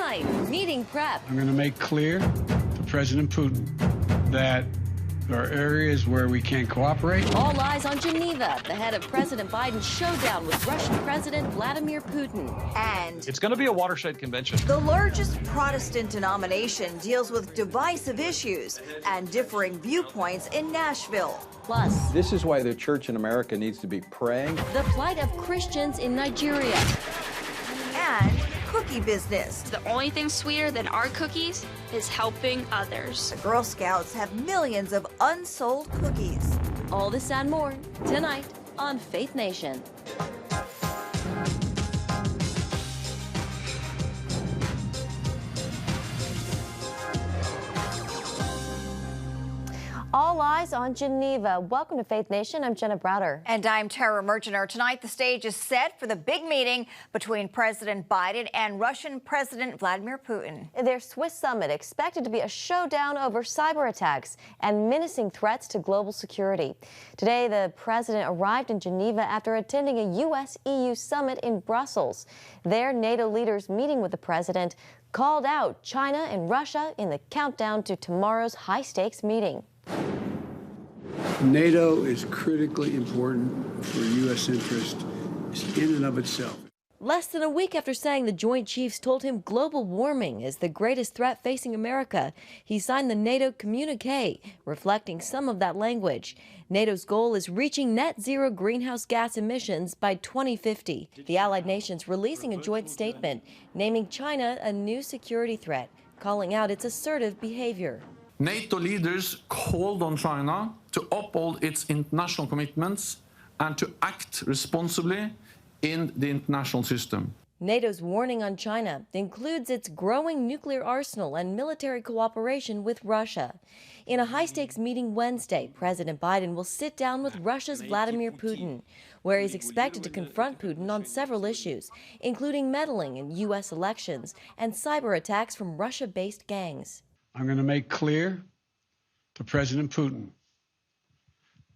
Tonight, meeting prep. I'm going to make clear to President Putin that there are areas where we can't cooperate. All eyes on Geneva, the head of President Biden's showdown with Russian President Vladimir Putin. And it's going to be a watershed convention. The largest Protestant denomination deals with divisive issues and differing viewpoints in Nashville. Plus, this is why the church in America needs to be praying. The plight of Christians in Nigeria. And cookie business. The only thing sweeter than our cookies is helping others. The Girl Scouts have millions of unsold cookies. All this and more tonight on Faith Nation. All eyes on Geneva. Welcome to Faith Nation. I'm Jenna Browder. And I'm Tara Mergener. Tonight, the stage is set for the big meeting between President Biden and Russian President Vladimir Putin. Their Swiss summit expected to be a showdown over cyber attacks and menacing threats to global security. Today, the president arrived in Geneva after attending a U.S.-EU summit in Brussels. There, NATO leaders meeting with the president called out China and Russia in the countdown to tomorrow's high-stakes meeting. NATO is critically important for U.S. interest in and of itself. Less than a week after saying the Joint Chiefs told him global warming is the greatest threat facing America, he signed the NATO communique, reflecting some of that language. NATO's goal is reaching net zero greenhouse gas emissions by 2050. The allied nations releasing a joint statement, naming China a new security threat, calling out its assertive behavior. NATO leaders called on China to uphold its international commitments and to act responsibly in the international system. NATO's warning on China includes its growing nuclear arsenal and military cooperation with Russia. In a high-stakes meeting Wednesday, President Biden will sit down with Russia's Vladimir Putin, where he's expected to confront Putin on several issues, including meddling in U.S. elections and cyber attacks from Russia-based gangs. I'm going to make clear to President Putin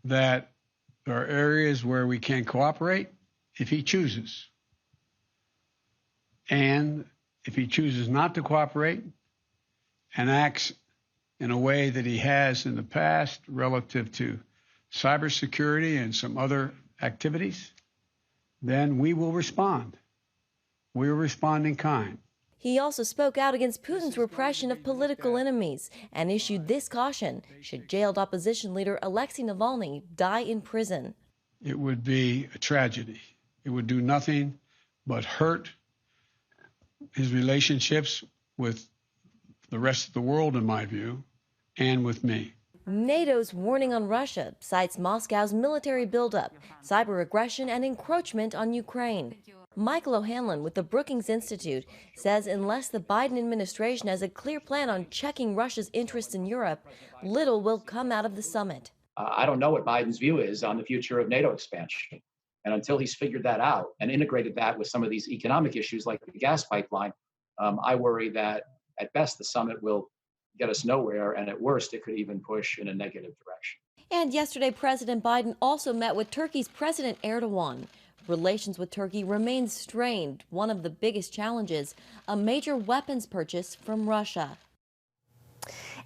that there are areas where we can't cooperate if he chooses. And if he chooses not to cooperate and acts in a way that he has in the past relative to cybersecurity and some other activities, then we will respond. We will respond in kind. He also spoke out against Putin's repression of political enemies and issued this caution should jailed opposition leader Alexei Navalny die in prison. It would be a tragedy. It would do nothing but hurt his relationships with the rest of the world, in my view, and with me. NATO's warning on Russia cites Moscow's military buildup, cyber aggression, and encroachment on Ukraine. Michael O'Hanlon with the Brookings Institute says unless the Biden administration has a clear plan on checking Russia's interests in Europe, little will come out of the summit. I don't know what Biden's view is on the future of NATO expansion. And until he's figured that out and integrated that with some of these economic issues like the gas pipeline, I worry that at best the summit will get us nowhere, and at worst it could even push in a negative direction. And yesterday, President Biden also met with Turkey's President Erdogan. Relations with Turkey remain strained. One of the biggest challenges, a major weapons purchase from Russia.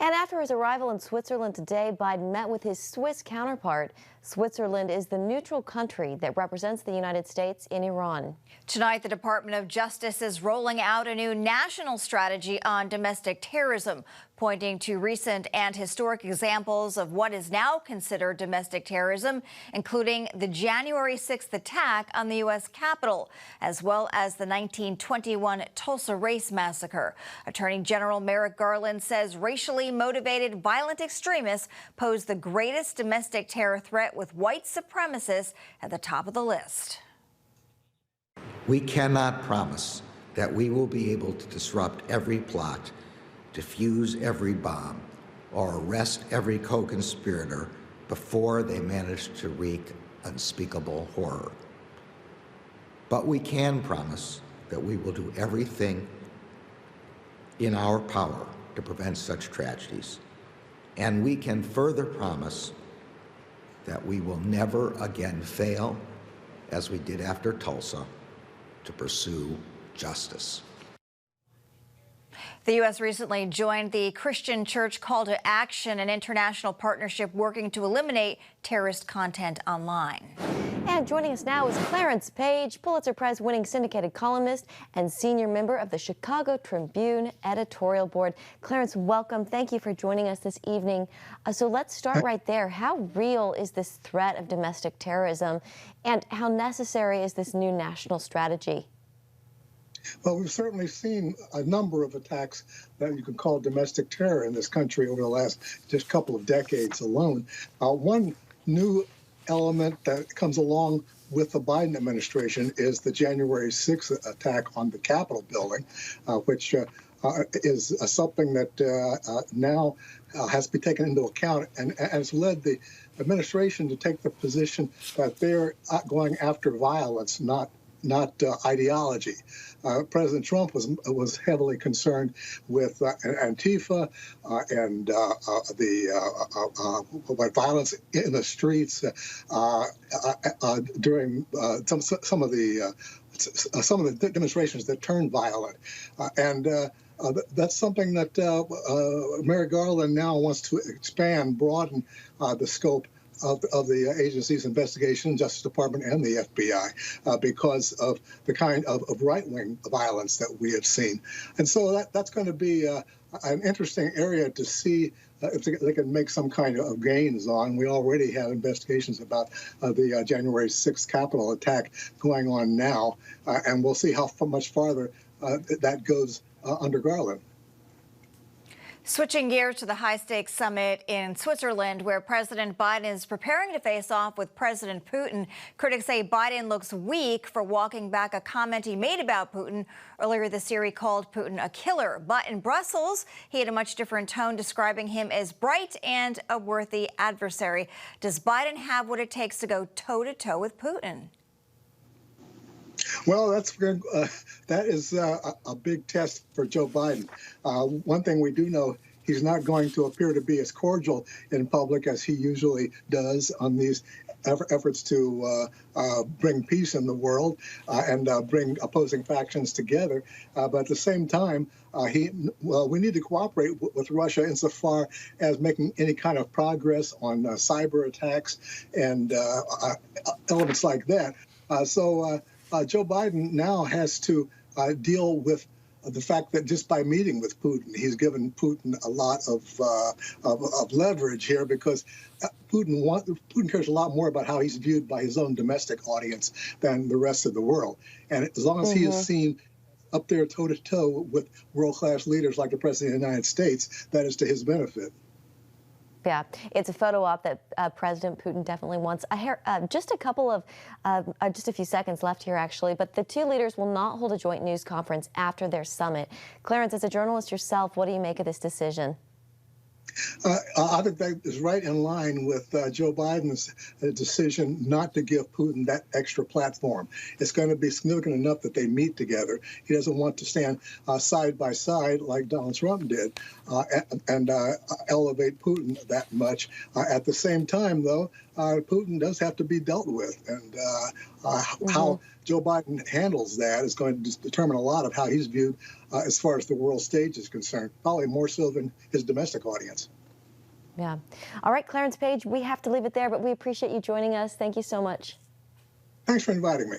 And after his arrival in Switzerland today, Biden met with his Swiss counterpart. Switzerland is the neutral country that represents the United States in Iran. Tonight, the Department of Justice is rolling out a new national strategy on domestic terrorism, pointing to recent and historic examples of what is now considered domestic terrorism, including the January 6th attack on the U.S. Capitol, as well as the 1921 Tulsa Race Massacre. Attorney General Merrick Garland says racially motivated violent extremists pose the greatest domestic terror threat, with white supremacists at the top of the list. We cannot promise that we will be able to disrupt every plot, defuse every bomb, or arrest every co-conspirator before they manage to wreak unspeakable horror. But we can promise that we will do everything in our power to prevent such tragedies. And we can further promise that we will never again fail, as we did after Tulsa, to pursue justice. The U.S. recently joined the Christian Church Call to Action, an international partnership working to eliminate terrorist content online. And joining us now is Clarence Page, Pulitzer Prize-winning syndicated columnist and senior member of the Chicago Tribune editorial board. Clarence, welcome. Thank you for joining us this evening. So let's start right there. How real is this threat of domestic terrorism, and how necessary is this new national strategy? Well, we've certainly seen a number of attacks that you can call domestic terror in this country over the last just couple of decades alone. One new element that comes along with the Biden administration is the January 6th attack on the Capitol building, which is something that now has to be taken into account and has led the administration to take the position that they're going after violence, not ideology. President Trump was heavily concerned with Antifa and the violence in the streets during some of the demonstrations that turned violent, and that's something that Merrick Garland now wants to broaden the scope of the agency's investigation, Justice Department and the FBI, because of the kind of right-wing violence that we have seen. And so that's going to be an interesting area to see if they can make some kind of gains on. We already have investigations about the January 6th Capitol attack going on now, and we'll see how much farther that goes under Garland. Switching gears to the high-stakes summit in Switzerland, where President Biden is preparing to face off with President Putin. Critics say Biden looks weak for walking back a comment he made about Putin. Earlier this year, he called Putin a killer. But in Brussels, he had a much different tone, describing him as bright and a worthy adversary. Does Biden have what it takes to go toe-to-toe with Putin? Well, that is a big test for Joe Biden. One thing we do know, he's not going to appear to be as cordial in public as he usually does on these efforts to bring peace in the world and bring opposing factions together. But at the same time, we need to cooperate with Russia insofar as making any kind of progress on cyber attacks and elements like that. Joe Biden now has to deal with the fact that just by meeting with Putin, he's given Putin a lot of leverage here, because Putin cares a lot more about how he's viewed by his own domestic audience than the rest of the world. And as long as he is seen up there toe-to-toe with world-class leaders like the President of the United States, that is to his benefit. Yeah, it's a photo op that President Putin definitely wants. I hear just a few seconds left here, actually, but the two leaders will not hold a joint news conference after their summit. Clarence, as a journalist yourself, what do you make of this decision? I think that is right in line with Joe Biden's decision not to give Putin that extra platform. It's going to be significant enough that they meet together. He doesn't want to stand side by side like Donald Trump did and elevate Putin that much. At the same time, though, Putin does have to be dealt with, and how Joe Biden handles that is going to determine a lot of how he's viewed as far as the world stage is concerned, probably more so than his domestic audience. Yeah. All right, Clarence Page, we have to leave it there, but we appreciate you joining us. Thank you so much. Thanks for inviting me.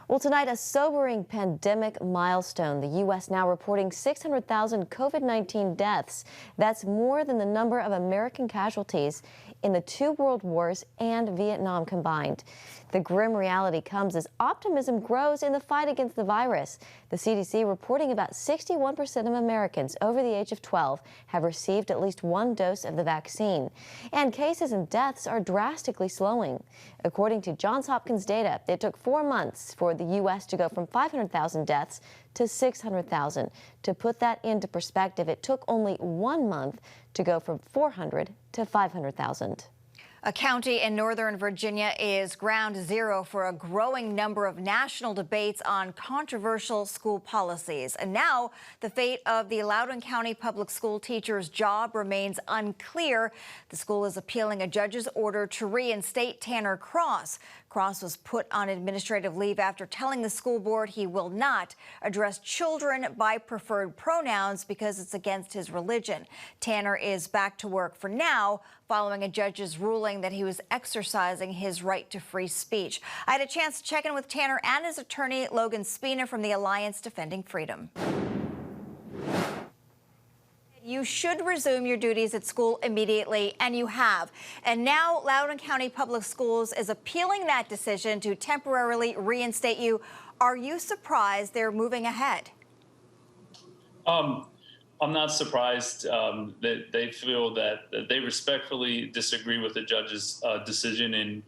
Well, tonight, a sobering pandemic milestone. The U.S. now reporting 600,000 COVID-19 deaths. That's more than the number of American casualties in the 2 world wars and Vietnam combined. The grim reality comes as optimism grows in the fight against the virus. The CDC reporting about 61% of Americans over the age of 12 have received at least 1 dose of the vaccine. And cases and deaths are drastically slowing. According to Johns Hopkins data, it took 4 months for the U.S. to go from 500,000 deaths to 600,000. To put that into perspective, it took only 1 month to go from 400 to 500,000. A county in Northern Virginia is ground zero for a growing number of national debates on controversial school policies. And now the fate of the Loudoun County public school teacher's job remains unclear. The school is appealing a judge's order to reinstate Tanner Cross. Cross was put on administrative leave after telling the school board he will not address children by preferred pronouns because it's against his religion. Tanner is back to work for now, following a judge's ruling that he was exercising his right to free speech. I had a chance to check in with Tanner and his attorney, Logan Spina, from the Alliance Defending Freedom. You should resume your duties at school immediately, and you have. And now Loudoun County Public Schools is appealing that decision to temporarily reinstate you. Are you surprised they're moving ahead? I'm not surprised that they feel that they respectfully disagree with the judge's decision,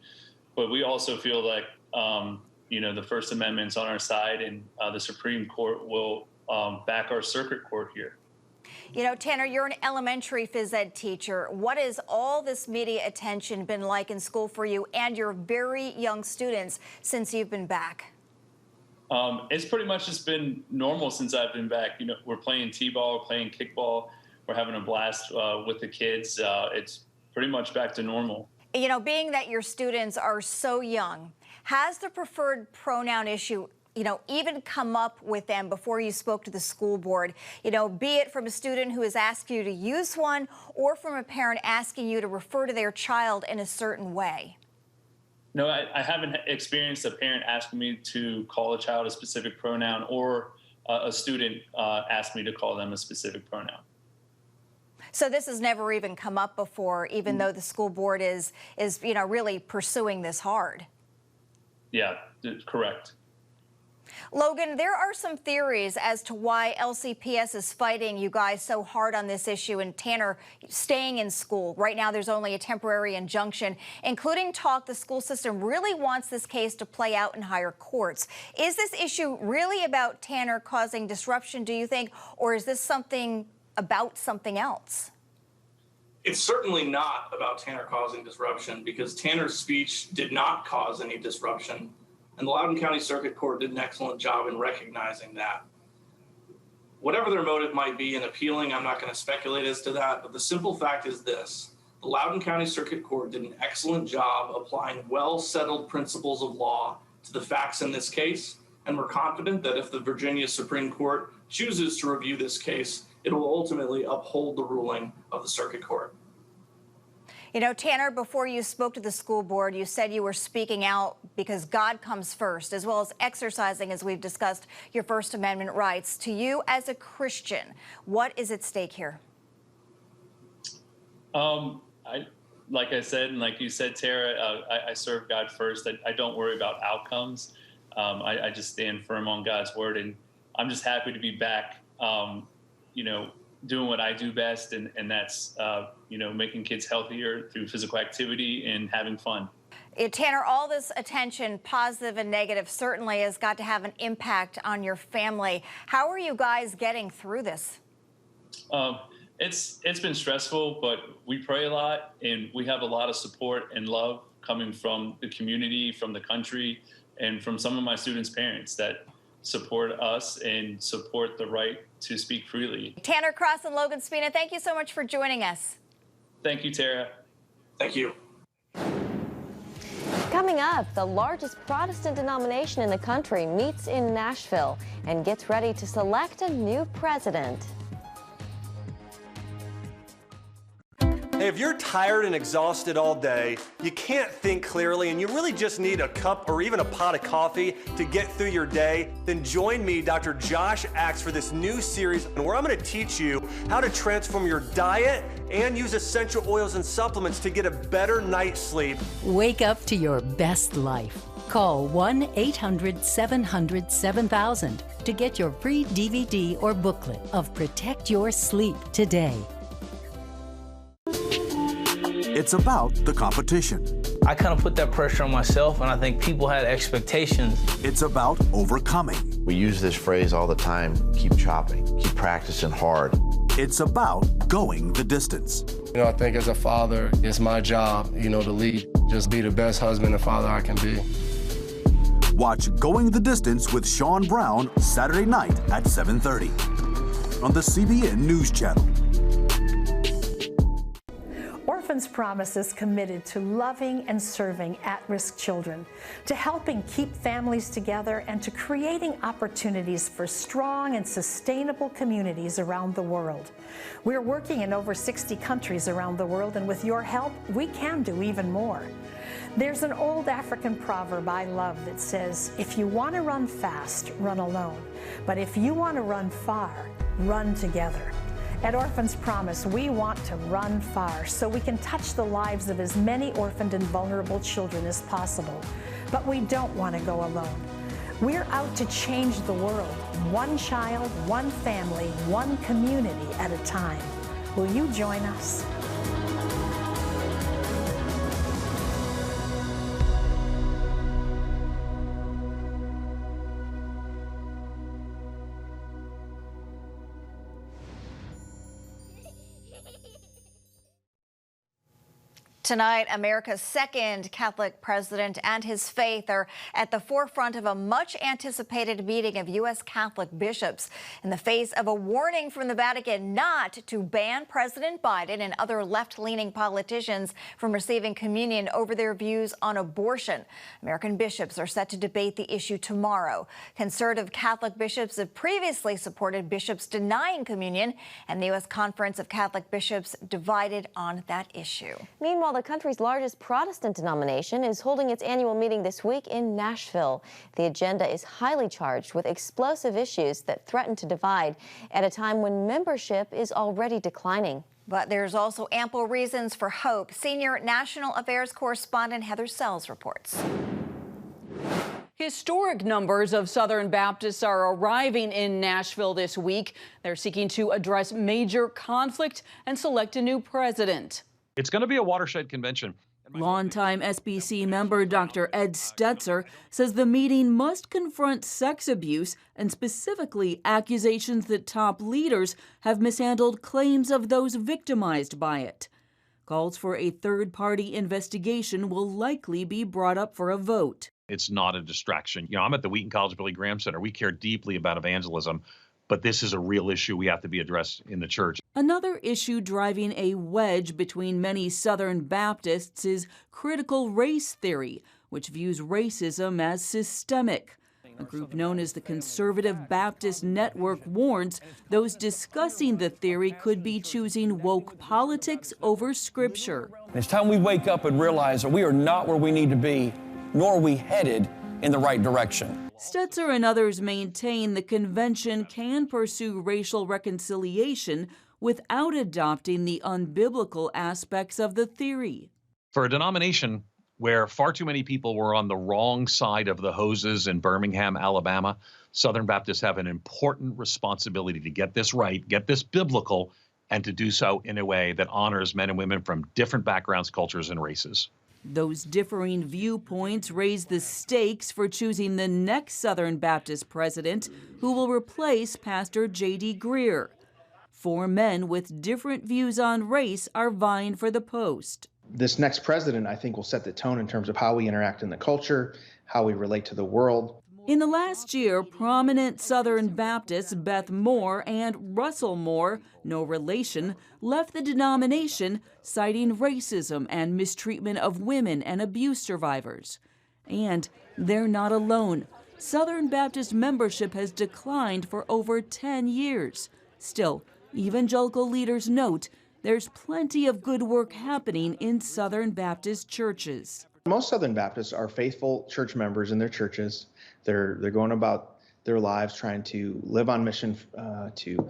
but we also feel like the First Amendment's on our side, and the Supreme Court will back our circuit court here. You know, Tanner, you're an elementary phys ed teacher. What has all this media attention been like in school for you and your very young students since you've been back? It's pretty much just been normal since I've been back. You know, we're playing t-ball, playing kickball. We're having a blast with the kids. It's pretty much back to normal. You know, being that your students are so young, has the preferred pronoun issue even come up with them before you spoke to the school board? Be it from a student who has asked you to use one or from a parent asking you to refer to their child in a certain way? No, I haven't experienced a parent asking me to call a child a specific pronoun or a student ask me to call them a specific pronoun. So this has never even come up before, even though the school board is really pursuing this hard? Yeah, correct. Logan, there are some theories as to why LCPS is fighting you guys so hard on this issue, and Tanner staying in school. Right now, there's only a temporary injunction, including talk the school system really wants this case to play out in higher courts. Is this issue really about Tanner causing disruption, do you think, or is this something about something else? It's certainly not about Tanner causing disruption, because Tanner's speech did not cause any disruption. And the Loudoun County Circuit Court did an excellent job in recognizing that. Whatever their motive might be in appealing, I'm not going to speculate as to that, but the simple fact is this: the Loudoun County Circuit Court did an excellent job applying well-settled principles of law to the facts in this case, and we're confident that if the Virginia Supreme Court chooses to review this case, it will ultimately uphold the ruling of the Circuit Court. You know, Tanner, before you spoke to the school board, you said you were speaking out because God comes first, as well as exercising, as we've discussed, your First Amendment rights. To you as a Christian, what is at stake here? Like I said, and like you said, Tara, I serve God first. I don't worry about outcomes. I just stand firm on God's word, and I'm just happy to be back, doing what I do best, and that's, making kids healthier through physical activity and having fun. Tanner, all this attention, positive and negative, certainly has got to have an impact on your family. How are you guys getting through this? It's been stressful, but we pray a lot, and we have a lot of support and love coming from the community, from the country, and from some of my students' parents that support us and support the right to speak freely. Tanner Cross and Logan Spina, thank you so much for joining us. Thank you, Tara. Thank you. Coming up, the largest Protestant denomination in the country meets in Nashville and gets ready to select a new president. Hey, if you're tired and exhausted all day, you can't think clearly, and you really just need a cup or even a pot of coffee to get through your day, then join me, Dr. Josh Axe, for this new series where I'm going to teach you how to transform your diet and use essential oils and supplements to get a better night's sleep. Wake up to your best life. Call 1-800-700-7000 to get your free DVD or booklet of Protect Your Sleep today. It's about the competition. I kind of put that pressure on myself, and I think people had expectations. It's about overcoming. We use this phrase all the time: keep chopping, keep practicing hard. It's about going the distance. I think as a father, it's my job, to lead, just be the best husband and father I can be. Watch Going the Distance with Sean Brown Saturday night at 7:30 on the CBN News Channel. Or Orphans Promise is committed to loving and serving at-risk children, to helping keep families together, and to creating opportunities for strong and sustainable communities around the world. We're working in over 60 countries around the world, and with your help, we can do even more. There's an old African proverb I love that says, if you want to run fast, run alone. But if you want to run far, run together. At Orphans Promise, we want to run far so we can touch the lives of as many orphaned and vulnerable children as possible. But we don't want to go alone. We're out to change the world, one child, one family, one community at a time. Will you join us? Tonight, America's second Catholic president and his faith are at the forefront of a much-anticipated meeting of U.S. Catholic bishops in the face of a warning from the Vatican not to ban President Biden and other left-leaning politicians from receiving communion over their views on abortion. American bishops are set to debate the issue tomorrow. Conservative Catholic bishops have previously supported bishops denying communion, and the U.S. Conference of Catholic Bishops divided on that issue. Meanwhile, the country's largest Protestant denomination is holding its annual meeting this week in Nashville. The agenda is highly charged with explosive issues that threaten to divide at a time when membership is already declining. But there's also ample reasons for hope. Senior National Affairs correspondent Heather Sells reports. Historic numbers of Southern Baptists are arriving in Nashville this week. They're seeking to address major conflict and select a new president. It's going to be a watershed convention. Longtime SBC member Dr. Ed Stetzer says the meeting must confront sex abuse and specifically accusations that top leaders have mishandled claims of those victimized by it. Calls for a third-party investigation will likely be brought up for a vote. It's not a distraction. I'm at the Wheaton College Billy Graham Center. We care deeply about evangelism, but this is a real issue we have to be addressed in the church. Another issue driving a wedge between many Southern Baptists is critical race theory, which views racism as systemic. A group known as the Conservative Baptist Network warns those discussing the theory could be choosing woke politics over Scripture. It's time we wake up and realize that we are not where we need to be, nor are we headed in the right direction. Stetzer and others maintain the convention can pursue racial reconciliation without adopting the unbiblical aspects of the theory. For a denomination where far too many people were on the wrong side of the hoses in Birmingham, Alabama, Southern Baptists have an important responsibility to get this right, get this biblical, and to do so in a way that honors men and women from different backgrounds, cultures, and races. Those differing viewpoints raise the stakes for choosing the next Southern Baptist president who will replace Pastor J.D. Greer. Four men with different views on race are vying for the post. This next president, I think, will set the tone in terms of how we interact in the culture, how we relate to the world. In the last year, prominent Southern Baptists Beth Moore and Russell Moore, no relation, left the denomination, citing racism and mistreatment of women and abuse survivors. And they're not alone. Southern Baptist membership has declined for over 10 years. Still, evangelical leaders note there's plenty of good work happening in Southern Baptist churches. Most Southern Baptists are faithful church members in their churches. They're going about their lives trying to live on mission to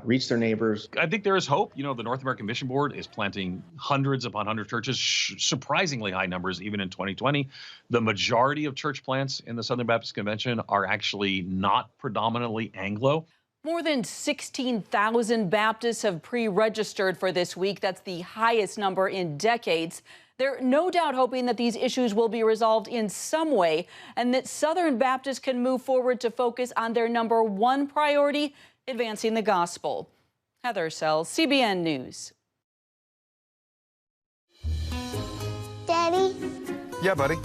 reach their neighbors. I think there is hope. The North American Mission Board is planting hundreds upon hundreds of churches, surprisingly high numbers even in 2020. The majority of church plants in the Southern Baptist Convention are actually not predominantly Anglo. More than 16,000 Baptists have pre-registered for this week. That's the highest number in decades. They're no doubt hoping that these issues will be resolved in some way and that Southern Baptists can move forward to focus on their number one priority, advancing the gospel. Heather Sells, CBN News. Daddy? Yeah, buddy?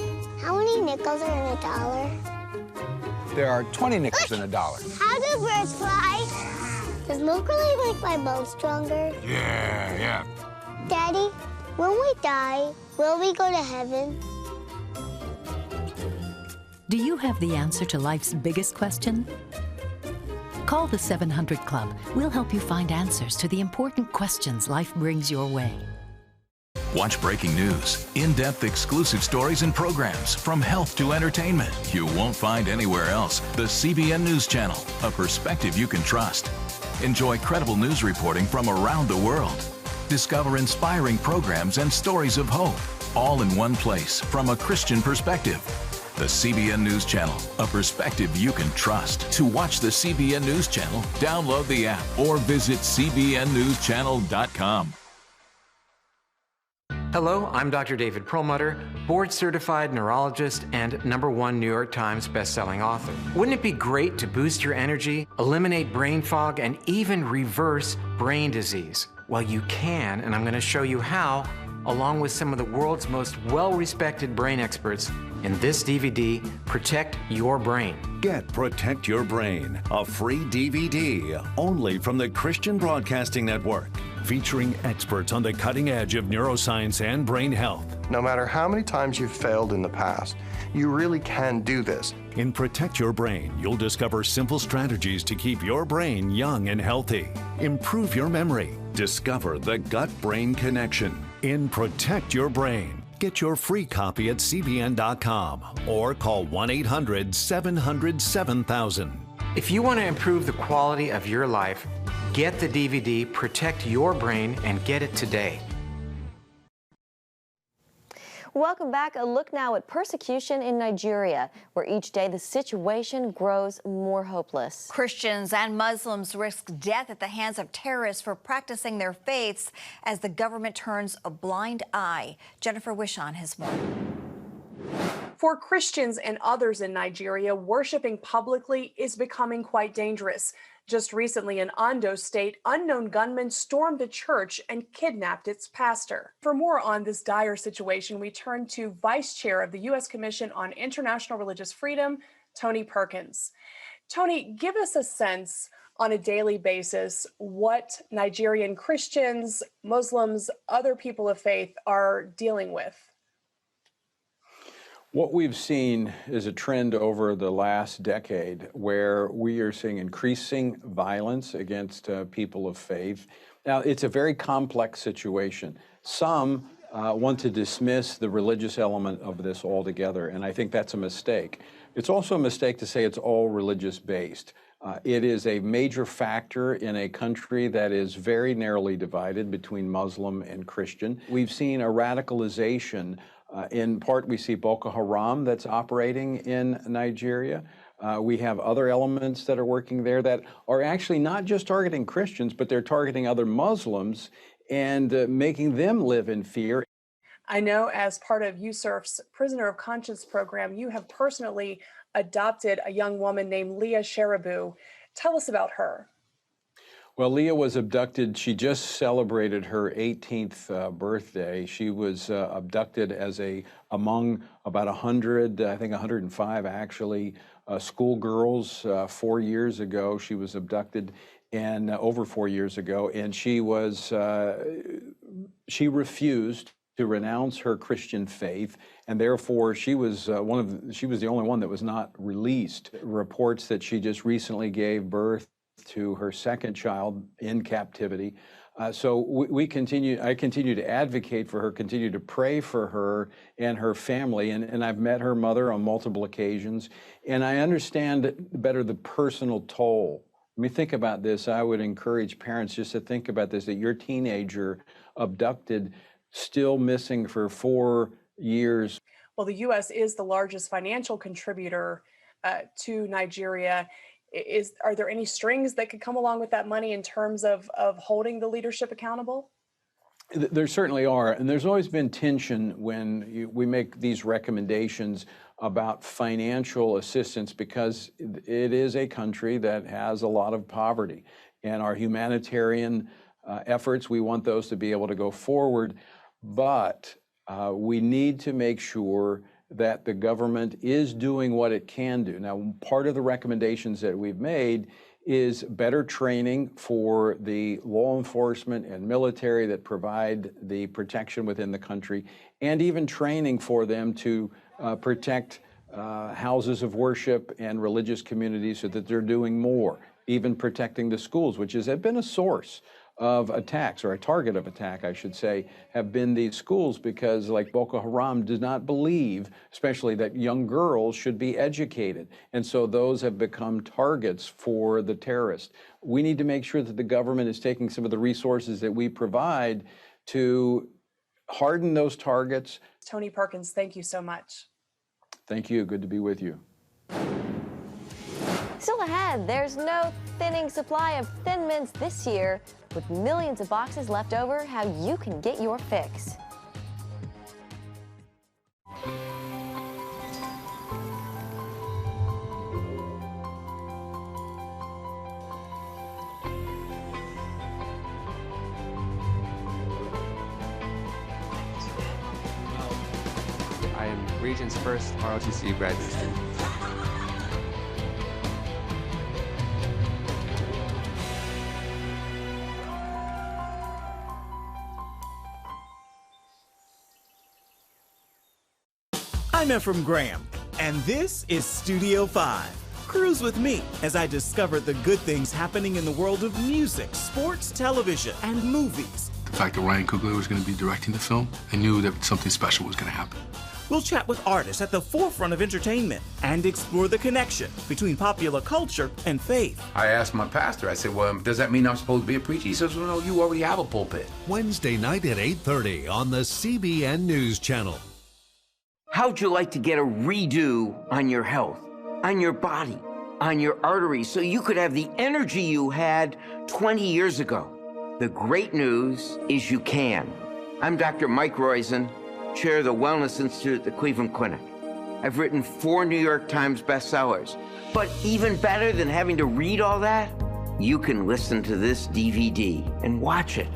How many nickels are in a dollar? There are 20 nickels in a dollar. How do birds fly? Does milk really make my bones stronger? Yeah. Daddy, When we die, will we go to heaven? Do you have the answer to life's biggest question? Call the 700 Club. We'll help you find answers to the important questions life brings your way. Watch breaking news, in-depth exclusive stories and programs from health to entertainment you won't find anywhere else. The CBN News Channel, a perspective you can trust. Enjoy credible news reporting from around the world. Discover inspiring programs and stories of hope, all in one place from a Christian perspective. The CBN News Channel, a perspective you can trust. To watch the CBN News Channel, download the app or visit cbnnewschannel.com. Hello, I'm Dr. David Perlmutter, board-certified neurologist and #1 New York Times bestselling author. Wouldn't it be great to boost your energy, eliminate brain fog, and even reverse brain disease? Well, you can, and I'm going to show you how, along with some of the world's most well-respected brain experts in this DVD, Protect Your Brain. Get Protect Your Brain, a free DVD only from the Christian Broadcasting Network, featuring experts on the cutting edge of neuroscience and brain health. No matter how many times you've failed in the past, you really can do this. In Protect Your Brain, you'll discover simple strategies to keep your brain young and healthy. Improve your memory. Discover the gut-brain connection. In Protect Your Brain, get your free copy at cbn.com or call 1-800-700-7000. If you want to improve the quality of your life, get the DVD Protect Your Brain and get it today. Welcome back. A look now at persecution in Nigeria, where each day the situation grows more hopeless. Christians and Muslims risk death at the hands of terrorists for practicing their faiths as the government turns a blind eye. Jennifer Wishon has more. For Christians and others in Nigeria, worshiping publicly is becoming quite dangerous. Just recently in Ondo State, unknown gunmen stormed a church and kidnapped its pastor. For more on this dire situation, we turn to Vice Chair of the U.S. Commission on International Religious Freedom, Tony Perkins. Tony, give us a sense on a daily basis what Nigerian Christians, Muslims, other people of faith are dealing with. What we've seen is a trend over the last decade where we are seeing increasing violence against people of faith. Now, it's a very complex situation. Some want to dismiss the religious element of this altogether, and I think that's a mistake. It's also a mistake to say it's all religious-based. It is a major factor in a country that is very narrowly divided between Muslim and Christian. We've seen a radicalization. In part, we see Boko Haram that's operating in Nigeria. We have other elements that are working there that are actually not just targeting Christians, but they're targeting other Muslims and making them live in fear. I know as part of USERF's Prisoner of Conscience program, you have personally adopted a young woman named Leah Sharibu. Tell us about her. Well, Leah was abducted. She just celebrated her 18th birthday. She was abducted as among about 100, I think 105 actually, schoolgirls 4 years ago. She was abducted and over 4 years ago, and she refused to renounce her Christian faith, and therefore she was the only one that was not released. Reports that she just recently gave birth to her second child in captivity. So I continue to advocate for her, continue to pray for her and her family. And I've met her mother on multiple occasions. And I understand better the personal toll. I mean, think about this. I would encourage parents just to think about this, that your teenager abducted, still missing for 4 years. Well, the U.S. is the largest financial contributor to Nigeria. Are there any strings that could come along with that money in terms of holding the leadership accountable? There certainly are, and there's always been tension when we make these recommendations about financial assistance, because it is a country that has a lot of poverty, and our humanitarian efforts, we want those to be able to go forward, but we need to make sure that the government is doing what it can do. Now, part of the recommendations that we've made is better training for the law enforcement and military that provide the protection within the country, and even training for them to protect houses of worship and religious communities so that they're doing more, even protecting the schools, which has been a source of attacks, or a target of attack, I should say, have been these schools, because like Boko Haram does not believe, especially, that young girls should be educated. And so those have become targets for the terrorists. We need to make sure that the government is taking some of the resources that we provide to harden those targets. Tony Perkins, thank you so much. Thank you. Good to be with you. Still ahead, there's no thinning supply of Thin Mints this year. With millions of boxes left over, how you can get your fix. I am Region's first ROTC graduate student. I'm Ephraim Graham, and this is Studio 5. Cruise with me as I discover the good things happening in the world of music, sports, television, and movies. The fact that Ryan Coogler was going to be directing the film, I knew that something special was going to happen. We'll chat with artists at the forefront of entertainment and explore the connection between popular culture and faith. I asked my pastor, I said, well, does that mean I'm supposed to be a preacher? He says, well, no, you already have a pulpit. Wednesday night at 8:30 on the CBN News Channel. How'd you like to get a redo on your health, on your body, on your arteries, so you could have the energy you had 20 years ago? The great news is you can. I'm Dr. Mike Roizen, chair of the Wellness Institute at the Cleveland Clinic. I've written 4 New York Times bestsellers. But even better than having to read all that, you can listen to this DVD and watch it.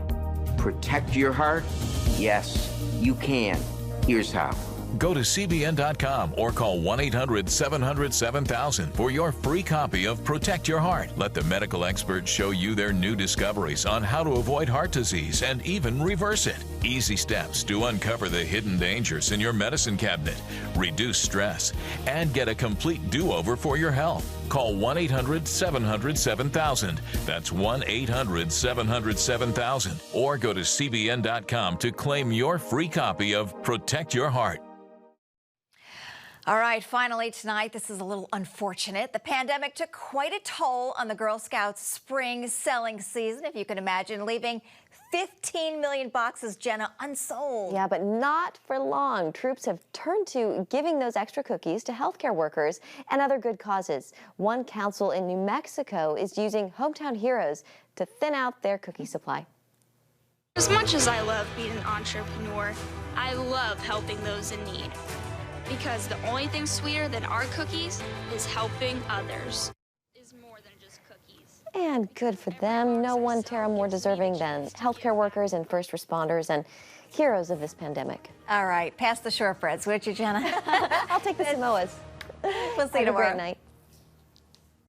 Protect your heart? Yes, you can. Here's how. Go to cbn.com or call 1-800-700-7000 for your free copy of Protect Your Heart. Let the medical experts show you their new discoveries on how to avoid heart disease and even reverse it. Easy steps to uncover the hidden dangers in your medicine cabinet, reduce stress, and get a complete do-over for your health. Call 1-800-700-7000. That's 1-800-700-7000. Or go to cbn.com to claim your free copy of Protect Your Heart. All right, finally tonight, this is a little unfortunate. The pandemic took quite a toll on the Girl Scouts spring selling season, if you can imagine, leaving 15 million boxes, Jenna, unsold. Yeah, but not for long. Troops have turned to giving those extra cookies to healthcare workers and other good causes. One council in New Mexico is using hometown heroes to thin out their cookie supply. As much as I love being an entrepreneur, I love helping those in need. Because the only thing sweeter than our cookies is helping others. Is more than just cookies. And good for them. No one, Tara, more deserving than healthcare workers and first responders and heroes of this pandemic. All right, pass the shortbreads, would you, Jenna? I'll take the Samoas. We'll see you tomorrow. Have a great night.